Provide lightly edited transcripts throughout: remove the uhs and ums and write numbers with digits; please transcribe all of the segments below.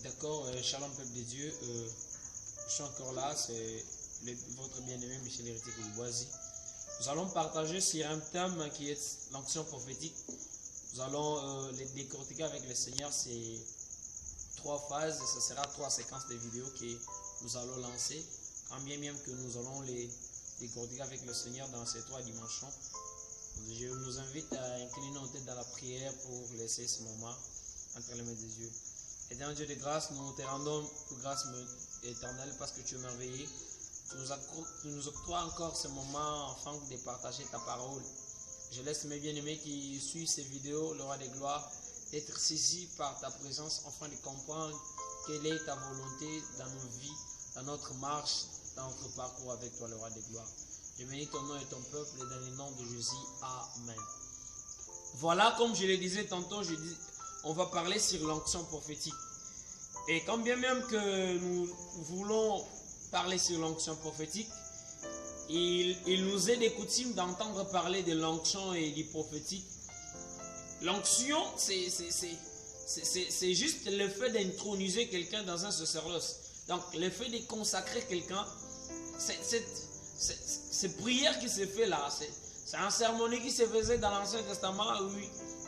D'accord, shalom peuple de Dieu, je suis encore là, c'est votre bien-aimé Michel Héritier Kouliboisi. Nous allons partager sur un thème qui est l'onction prophétique. Nous allons les décortiquer avec le Seigneur, c'est 3 phases, et ce sera 3 séquences de vidéos que nous allons lancer, quand bien même que nous allons les décortiquer avec le Seigneur dans ces 3 dimensions. Je nous invite à incliner nos têtes dans la prière pour laisser ce moment entre les mains de Dieu. Éternel Dieu de grâce, nous te rendons pour grâce éternelle parce que tu es merveilleux. Tu nous octroies encore ce moment afin de partager ta parole. Je laisse mes bien-aimés qui suivent ces vidéos, le roi des gloires, être saisis par ta présence afin de comprendre quelle est ta volonté dans nos vies, dans notre marche, dans notre parcours avec toi, le roi des gloires. Je bénis ton nom et ton peuple et dans le nom de Jésus. Amen. Voilà, comme je le disais tantôt, on va parler sur l'onction prophétique. Et quand bien même que nous voulons parler sur l'onction prophétique, il nous est de coutume d'entendre parler de l'onction et du prophétique. L'onction, c'est juste le fait d'introniser quelqu'un dans un sacerdoce. Donc, le fait de consacrer quelqu'un, cette prière qui se fait là, c'est un cérémonie qui se faisait dans l'Ancien Testament où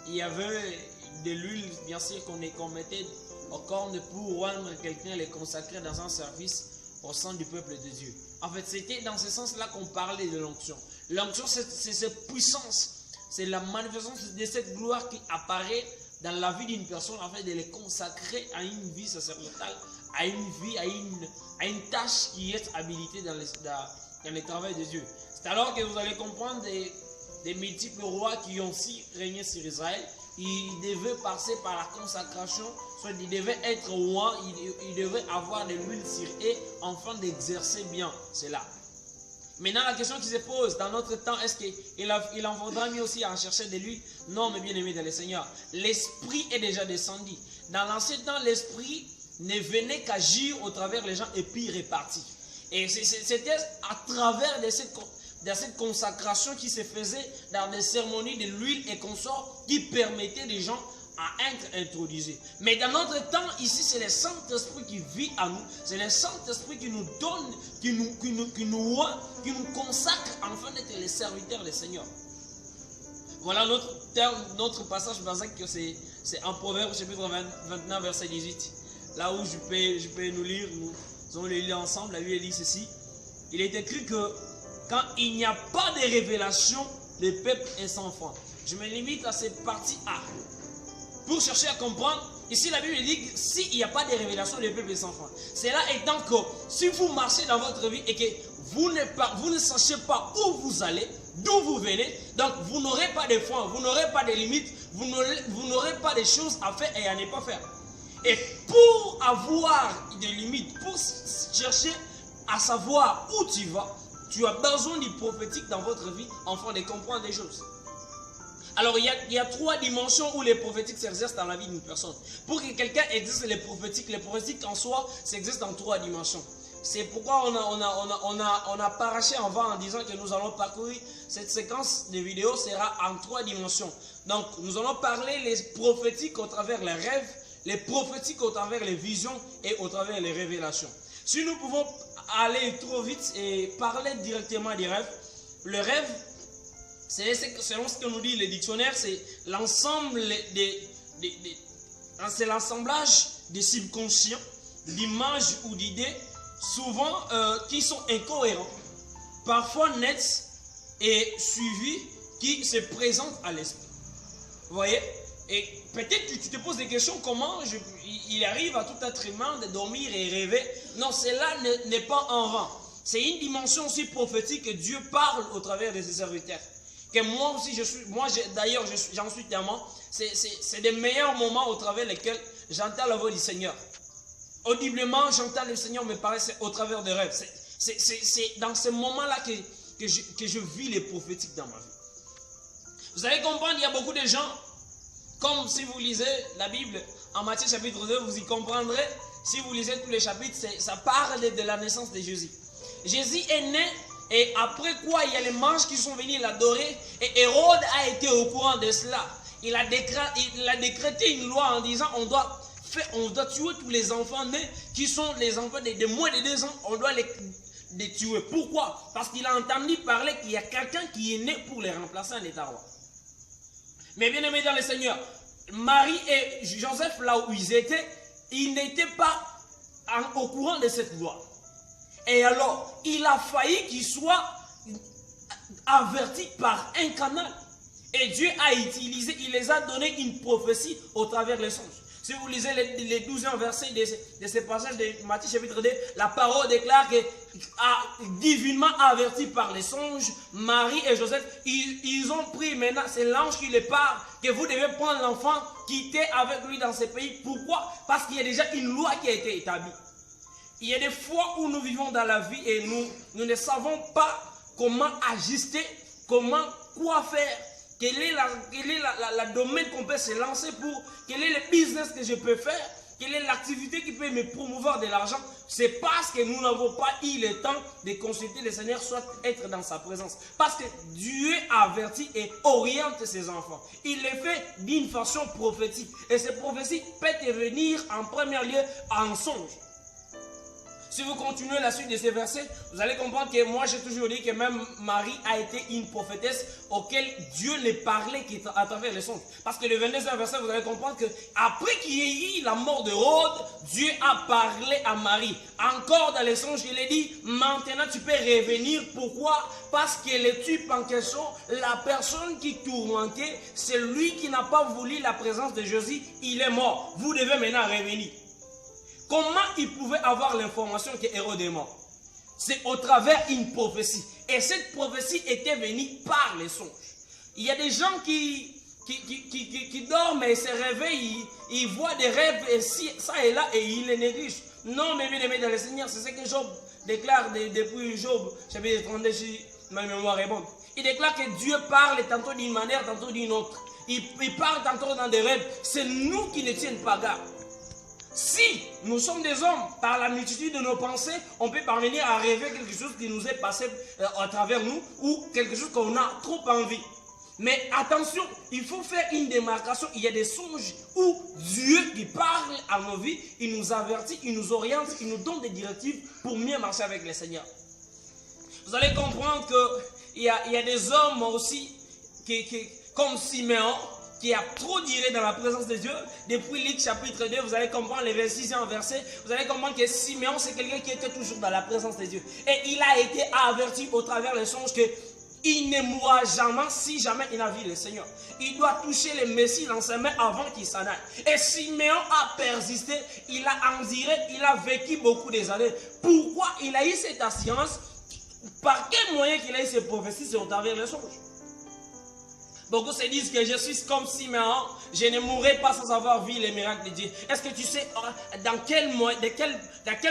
il y avait de l'huile, bien sûr, qu'on mettait au corne pour rendre quelqu'un, les consacrer dans un service au sein du peuple de Dieu. En fait, c'était dans ce sens-là qu'on parlait de l'onction. L'onction, c'est cette puissance, c'est la manifestation de cette gloire qui apparaît dans la vie d'une personne afin de les consacrer à une vie sacerdotale, à une vie, à une tâche qui est habilitée dans le travail de Dieu. C'est alors que vous allez comprendre des multiples rois qui ont aussi régné sur Israël. Ils devaient passer par la consacration, soit ils devaient être rois, ils devaient avoir de l'huile sur eux afin d'exercer bien cela. Maintenant, la question qui se pose dans notre temps, est-ce qu'il en vaudra mieux aussi en chercher de l'huile? Non, mes bien-aimés dans le Seigneur. L'Esprit est déjà descendu. Dans l'ancien temps, l'Esprit ne venait qu'agir au travers les gens et puis repartir. Et c'était à travers de cette consacration qui se faisait dans des cérémonies de l'huile et consorts qui permettaient des gens à être intronisés. Mais dans notre temps, ici, c'est le Saint-Esprit qui vit à nous. C'est le Saint-Esprit qui nous donne, qui nous consacre afin d'être les serviteurs du Seigneur. Voilà notre passage basique, que c'est en Proverbe chapitre 29, verset 18. Là où je peux nous lire, nous allons les lire ensemble. La Bible dit ceci. Il est écrit que quand il n'y a pas de révélation, le peuple est sans foi. Je me limite à cette partie A. Pour chercher à comprendre, ici la Bible dit que s'il n'y a pas de révélation, le peuple est sans foi. Cela étant que si vous marchez dans votre vie et que vous ne sachez pas où vous allez, d'où vous venez, donc vous n'aurez pas de foi, vous n'aurez pas de limites, vous n'aurez pas de choses à faire et à ne pas faire. Et pour avoir des limites, pour chercher à savoir où tu vas, tu as besoin du prophétique dans votre vie afin de comprendre des choses. Alors, il y a 3 dimensions où les prophétiques s'exercent dans la vie d'une personne. Pour que quelqu'un exerce les prophétiques en soi s'exercent dans 3 dimensions. C'est pourquoi on a paraché avant en disant que nous allons parcourir cette séquence de vidéos sera en 3 dimensions. Donc, nous allons parler les prophétiques au travers les rêves, les prophétiques au travers les visions et au travers les révélations. Si nous pouvons aller trop vite et parler directement des rêves, le rêve, selon ce que nous dit le dictionnaire, c'est l'ensemble c'est l'assemblage des subconscients, d'images ou d'idées, souvent qui sont incohérents, parfois nets et suivis, qui se présentent à l'esprit. Vous voyez? Et peut-être que tu te poses des questions, comment il arrive à tout être humain de dormir et rêver? Non, cela n'est pas en vain. C'est une dimension aussi prophétique que Dieu parle au travers de ses serviteurs. Que moi aussi, j'en suis tellement. C'est des meilleurs moments au travers lesquels j'entends la voix du Seigneur. Audiblement, j'entends le Seigneur me parler, c'est au travers des rêves. C'est dans ce moment-là que je vis les prophétiques dans ma vie. Vous allez comprendre, il y a beaucoup de gens, comme si vous lisez la Bible en Matthieu chapitre 2, vous y comprendrez. Si vous lisez tous les chapitres, ça parle de la naissance de Jésus. Jésus est né et après quoi il y a les mages qui sont venus l'adorer et Hérode a été au courant de cela. Il a décrété une loi en disant on doit on doit tuer tous les enfants nés qui sont les enfants de moins de 2 ans. On doit les tuer. Pourquoi? Parce qu'il a entendu parler qu'il y a quelqu'un qui est né pour les remplacer en état roi. Mais bien aimé dans le Seigneur, Marie et Joseph, là où ils étaient, ils n'étaient pas au courant de cette loi. Et alors, il a failli qu'ils soient avertis par un canal. Et Dieu a utilisé, il les a donné une prophétie au travers des songes. Si vous lisez les 12e versets de ce passage de Matthieu chapitre 2, la parole déclare que, divinement avertis par les songes, Marie et Joseph, ils ont pris maintenant, c'est l'ange qui les parle, que vous devez prendre l'enfant, quitter avec lui dans ce pays. Pourquoi? Parce qu'il y a déjà une loi qui a été établie. Il y a des fois où nous vivons dans la vie et nous ne savons pas comment ajuster, quoi faire. Quel est la domaine qu'on peut se lancer pour, quel est le business que je peux faire, quelle est l'activité qui peut me promouvoir de l'argent. C'est parce que nous n'avons pas eu le temps de consulter le Seigneur, soit être dans sa présence. Parce que Dieu avertit et oriente ses enfants. Il les fait d'une façon prophétique. Et ces prophéties peuvent venir en premier lieu en songe. Si vous continuez la suite de ces versets, vous allez comprendre que moi j'ai toujours dit que même Marie a été une prophétesse auquel Dieu les parlait à travers les songes. Parce que le 22e verset, vous allez comprendre que après qu'il y ait eu la mort de Hérode, Dieu a parlé à Marie. Encore dans les songes, il a dit, maintenant tu peux revenir. Pourquoi? Parce que le type en question, la personne qui tourmentait, c'est lui qui n'a pas voulu la présence de Jésus, il est mort. Vous devez maintenant revenir. Comment il pouvait avoir l'information que Hérode est mort? C'est au travers d'une prophétie. Et cette prophétie était venue par les songes. Il y a des gens qui dorment et se réveillent, ils voient des rêves et ça et là et ils les négligent. Non, mais bien aimé dans le Seigneur, c'est ce que Job déclare depuis Job, chapitre 32, si ma mémoire est bonne. Il déclare que Dieu parle tantôt d'une manière, tantôt d'une autre. Il parle tantôt dans des rêves. C'est nous qui ne tiennent pas garde. Si nous sommes des hommes, par la multitude de nos pensées, on peut parvenir à rêver quelque chose qui nous est passé à travers nous ou quelque chose qu'on a trop envie. Mais attention, il faut faire une démarcation. Il y a des songes où Dieu qui parle à nos vies, il nous avertit, il nous oriente, il nous donne des directives pour mieux marcher avec le Seigneur. Vous allez comprendre qu'il y a des hommes aussi comme Siméon, qui a trop duré dans la présence de Dieu. Depuis Luc chapitre 2, vous allez comprendre les 26e verset, vous allez comprendre que Siméon, c'est quelqu'un qui était toujours dans la présence de Dieu. Et il a été averti au travers des songes qu'il ne mourra jamais si jamais il a vu le Seigneur. Il doit toucher le Messie dans ses mains avant qu'il s'en aille. Et Siméon a persisté, il a enduré, il a vécu beaucoup des années. Pourquoi il a eu cette assurance? Par quel moyen qu'il a eu cette prophétie? C'est au travers des songes. Beaucoup se disent que je suis comme Siméon, je ne mourrai pas sans avoir vu les miracles de Dieu. Est-ce que tu sais dans quel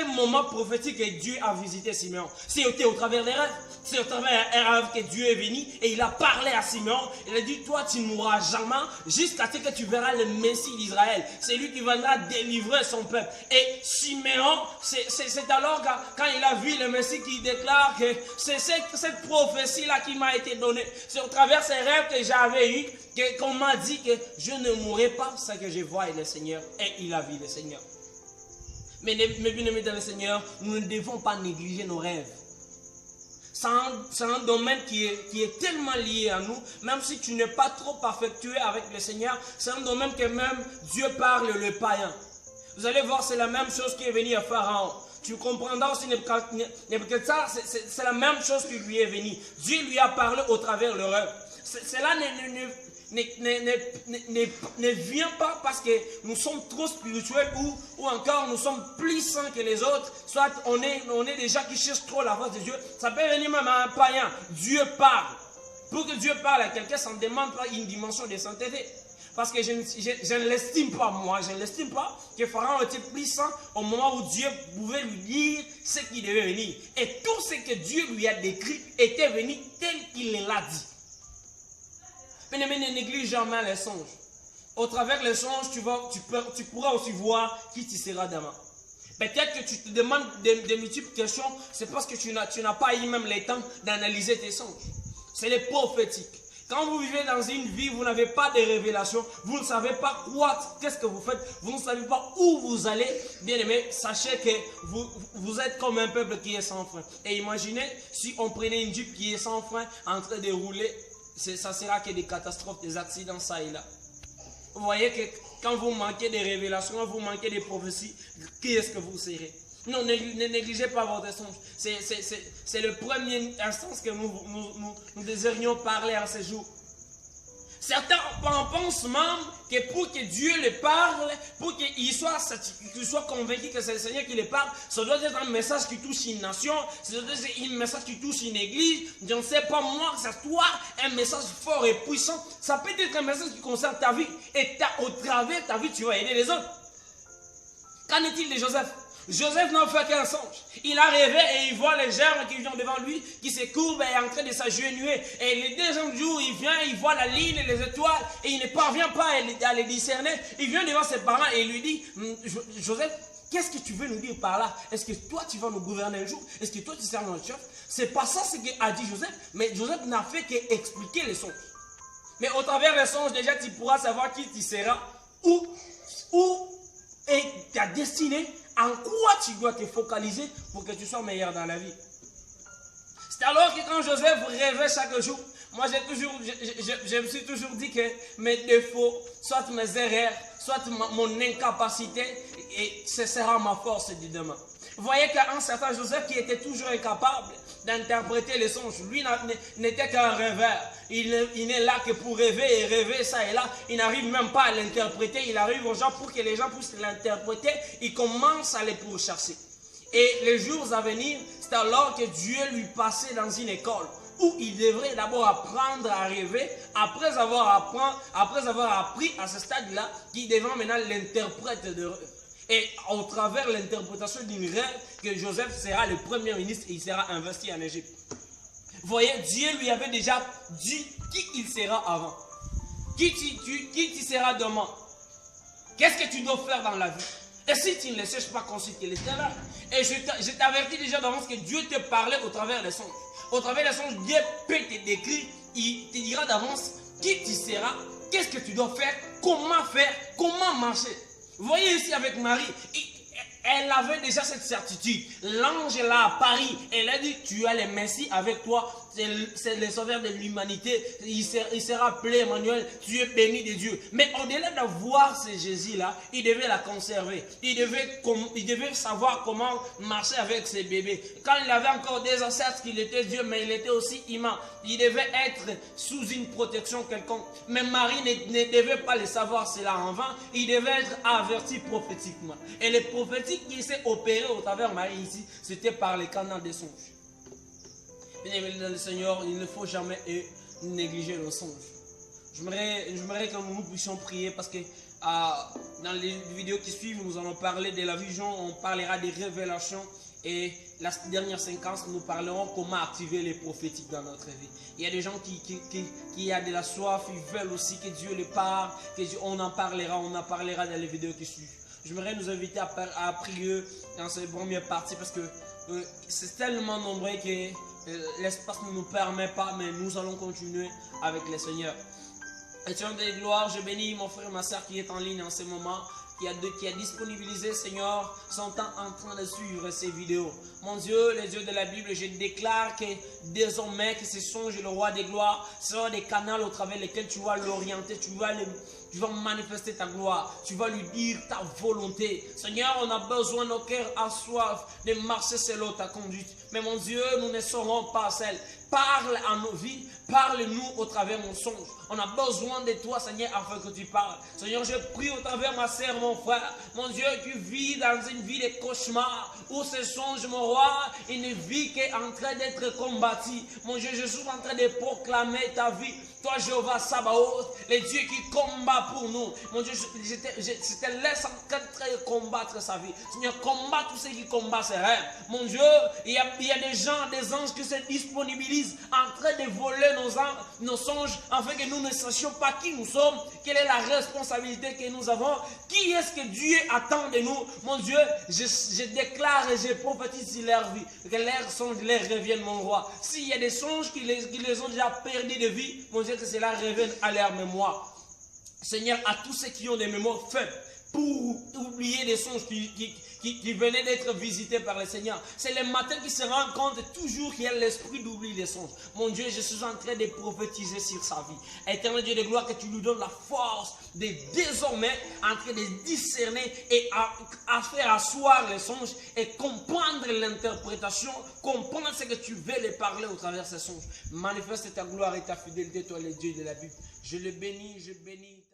moment prophétique que Dieu a visité Siméon? C'était au travers des rêves. C'est au travers un rêve que Dieu est venu et il a parlé à Siméon. Il a dit, toi tu ne mourras jamais jusqu'à ce que tu verras le Messie d'Israël. C'est lui qui viendra délivrer son peuple. Et Siméon, c'est alors quand il a vu le Messie qui déclare que c'est cette prophétie-là qui m'a été donnée. C'est au travers de ces rêves que j'avais eu qu'on m'a dit que je ne mourrai pas sans que je voie le Seigneur. Et il a vu le Seigneur. Mais bien aimés dans le Seigneur, nous ne devons pas négliger nos rêves. C'est un domaine qui est tellement lié à nous, même si tu n'es pas trop affectué avec le Seigneur, c'est un domaine que même Dieu parle le païen. Vous allez voir, c'est la même chose qui est venue à Pharaon. Tu comprendras aussi Nebuchadnezzar, c'est la même chose qui lui est venue. Dieu lui a parlé au travers le rêve. Cela ne vient pas parce que nous sommes trop spirituels ou encore nous sommes plus saints que les autres. Soit on est des gens qui cherchent trop la face de Dieu. Ça peut venir même à un païen. Dieu parle. Pour que Dieu parle à quelqu'un, ça ne demande pas une dimension de sainteté. Parce que je ne l'estime pas, moi, je ne l'estime pas que Pharaon était plus saint au moment où Dieu pouvait lui dire ce qui devait venir. Et tout ce que Dieu lui a décrit était venu tel qu'il l'a dit. Mais ne néglige jamais les songes. Au travers des songes, tu pourras aussi voir qui tu seras demain. Peut-être que tu te demandes de multiples questions, c'est parce que tu n'as pas eu même le temps d'analyser tes songes. C'est les prophétiques. Quand vous vivez dans une vie, vous n'avez pas de révélation, vous ne savez pas quoi, qu'est-ce que vous faites, vous ne savez pas où vous allez, bien aimé, sachez que vous êtes comme un peuple qui est sans frein. Et imaginez si on prenait une Jeep qui est sans frein en train de rouler, ça sera que des catastrophes, des accidents, ça et là. Vous voyez que quand vous manquez de révélations, vous manquez de prophéties, qui est-ce que vous serez? Non, ne négligez pas votre songe. C'est le premier instance que nous désirions parler en ce jour. Certains pensent même que pour que Dieu le parle, pour qu'il soit convaincu que c'est le Seigneur qui le parle, ça doit être un message qui touche une nation, ça doit être un message qui touche une église. Je ne sais pas moi, que c'est toi, un message fort et puissant. Ça peut être un message qui concerne ta vie et au travers de ta vie, tu vas aider les autres. Qu'en est-il de Joseph? Joseph n'a fait qu'un songe. Il a rêvé et il voit les gerbes qui viennent devant lui, qui se courbent et est en train de s'agenouiller. Et le deuxième jour, il vient, il voit la lune et les étoiles et il ne parvient pas à les discerner. Il vient devant ses parents et il lui dit, Joseph, qu'est-ce que tu veux nous dire par là? Est-ce que toi tu vas nous gouverner un jour? Est-ce que toi tu seras notre chef? C'est pas ça ce qu'a dit Joseph, mais Joseph n'a fait qu'expliquer les songes. Mais au travers des songes, déjà tu pourras savoir qui tu seras, où est ta destinée, en quoi tu dois te focaliser pour que tu sois meilleur dans la vie. C'est alors que quand Joseph rêvait chaque jour, moi je me suis toujours dit que mes défauts, soit mes erreurs, soit mon incapacité, et ce sera ma force du demain. Vous voyez qu'un certain Joseph qui était toujours incapable d'interpréter les songes, lui n'était qu'un rêveur. Il n'est là que pour rêver et rêver ça et là. Il n'arrive même pas à l'interpréter. Il arrive aux gens pour que les gens puissent l'interpréter. Il commence à les pourchasser. Et les jours à venir, c'est alors que Dieu lui passait dans une école où il devrait d'abord apprendre à rêver. Après avoir appris à ce stade-là, il devient maintenant l'interprète de rêve. Et au travers l'interprétation d'une rêve, que Joseph sera le premier ministre et il sera investi en Égypte. Vous voyez, Dieu lui avait déjà dit qui il sera avant. Qui tu seras demain. Qu'est-ce que tu dois faire dans la vie? Et si tu ne le cherches pas, consulter l'Éternel. Et je t'avertis déjà d'avance que Dieu te parlait au travers des songes. Au travers des songes, Dieu peut te décrire. Il te dira d'avance qui tu seras, qu'est-ce que tu dois faire, comment marcher. Vous voyez ici avec Marie, elle avait déjà cette certitude. L'ange l'a apparu. Elle a dit, tu as le Messie avec toi. C'est le sauveur de l'humanité. Il sera appelé Emmanuel. Tu es béni de Dieu. Mais au-delà d'avoir ce Jésus-là, il devait la conserver. Il devait savoir comment marcher avec ses bébés. Quand il avait encore des ancêtres qu'il était Dieu, mais il était aussi humain. Il devait être sous une protection quelconque. Mais Marie ne devait pas le savoir cela en vain. Il devait être averti prophétiquement. Et le prophétique qui s'est opéré au travers de Marie ici, c'était par les canaux des songes. Bien aimé dans le Seigneur, il ne faut jamais négliger le songe. J'aimerais que nous puissions prier parce que dans les vidéos qui suivent, nous allons parler de la vision, on parlera des révélations et la dernière séquence, nous parlerons comment activer les prophétiques dans notre vie. Il y a des gens qui ont de la soif, ils veulent aussi que Dieu les parle, on en parlera dans les vidéos qui suivent. J'aimerais nous inviter à prier dans cette première partie parce que c'est tellement nombreux que l'espace ne nous permet pas, mais nous allons continuer avec le Seigneur. Éternel de gloire, je bénis mon frère et ma soeur qui est en ligne en ce moment, qui a disponibilisé, Seigneur, son temps en train de suivre ces vidéos. Mon Dieu, les yeux de la Bible, je déclare que désormais, que ce songe le roi des gloires seront des canaux au travers lesquels tu vas l'orienter, tu vas manifester ta gloire, tu vas lui dire ta volonté. Seigneur, on a besoin, nos cœurs à soif de marcher selon ta conduite. Mais mon Dieu, nous ne serons pas seuls. Parle à nos vies, parle-nous au travers de mon songe. On a besoin de toi, Seigneur, afin que tu parles. Seigneur, je prie au travers de ma sœur, mon frère. Mon Dieu, tu vis dans une vie de cauchemar, où ce songe, mon roi, une vie qui est en train d'être combattue. Mon Dieu, je suis en train de proclamer ta vie. Toi, Jéhovah Sabaoth, le Dieu qui combat pour nous. Mon Dieu, je te laisse en train de combattre sa vie. Seigneur, combat tous ceux qui combattent ses rêves. Mon Dieu, il y a des gens, des anges qui se disponibilisent en train de voler nos songes, afin que nous ne sachions pas qui nous sommes, quelle est la responsabilité que nous avons, qui est-ce que Dieu attend de nous. Mon Dieu, je déclare et je prophétise sur leur vie, que leurs songes les reviennent, mon roi. S'il y a des songes qui les ont déjà perdus de vie, mon Dieu, Seigneur, que cela revienne à leur mémoire. Seigneur, à tous ceux qui ont des mémoires faibles, pour oublier des songes qui venaient d'être visités par le Seigneur. C'est le matin qui se rend compte toujours qu'il y a l'esprit d'oubli des songes. Mon Dieu, je suis en train de prophétiser sur sa vie. Éternel Dieu de gloire, que tu lui donnes la force de désormais en train de discerner et à faire asseoir les songes et comprendre l'interprétation, comprendre ce que tu veux les parler au travers de ces songes. Manifeste ta gloire et ta fidélité, toi le Dieu de la Bible. Je le bénis, je bénis.